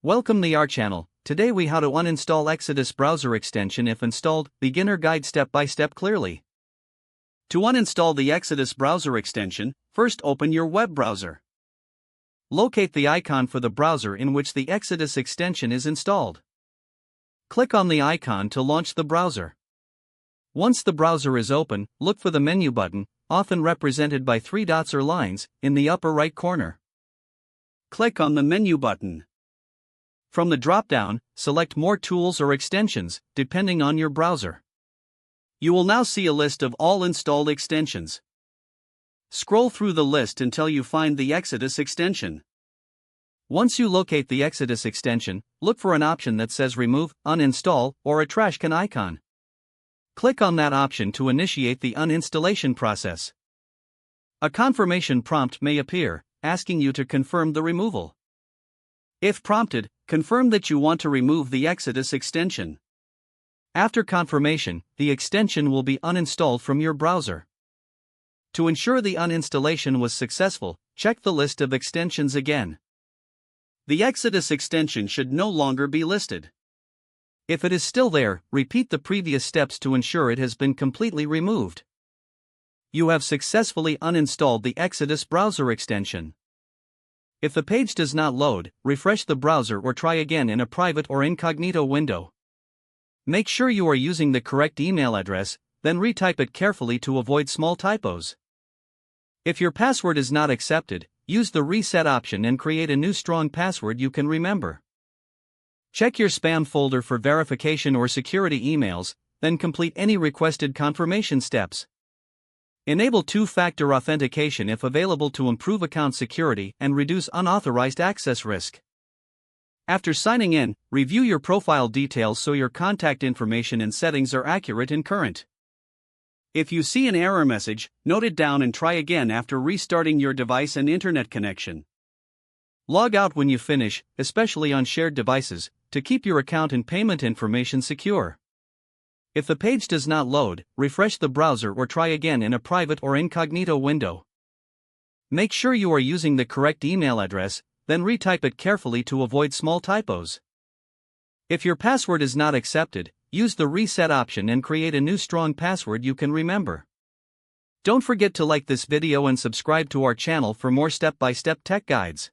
Welcome to our channel. Today we how to uninstall Exodus browser extension if installed, beginner guide step by step clearly. To uninstall the Exodus browser extension, first open your web browser. Locate the icon for the browser in which the Exodus extension is installed. Click on the icon to launch the browser. Once the browser is open, look for the menu button, often represented by three dots or lines, in the upper right corner. Click on the menu button. From the drop-down, select More Tools or Extensions, depending on your browser. You will now see a list of all installed extensions. Scroll through the list until you find the Exodus extension. Once you locate the Exodus extension, look for an option that says Remove, Uninstall, or a trash can icon. Click on that option to initiate the uninstallation process. A confirmation prompt may appear, asking you to confirm the removal. If prompted, confirm that you want to remove the Exodus extension. After confirmation, the extension will be uninstalled from your browser. To ensure the uninstallation was successful, check the list of extensions again. The Exodus extension should no longer be listed. If it is still there, repeat the previous steps to ensure it has been completely removed. You have successfully uninstalled the Exodus browser extension. If the page does not load, refresh the browser or try again in a private or incognito window. Make sure you are using the correct email address, then retype it carefully to avoid small typos. If your password is not accepted, use the reset option and create a new strong password you can remember. Check your spam folder for verification or security emails, then complete any requested confirmation steps. Enable two-factor authentication if available to improve account security and reduce unauthorized access risk. After signing in, review your profile details so your contact information and settings are accurate and current. If you see an error message, note it down and try again after restarting your device and internet connection. Log out when you finish, especially on shared devices, to keep your account and payment information secure. If the page does not load, refresh the browser or try again in a private or incognito window. Make sure you are using the correct email address, then retype it carefully to avoid small typos. If your password is not accepted, use the reset option and create a new strong password you can remember. Don't forget to like this video and subscribe to our channel for more step-by-step tech guides.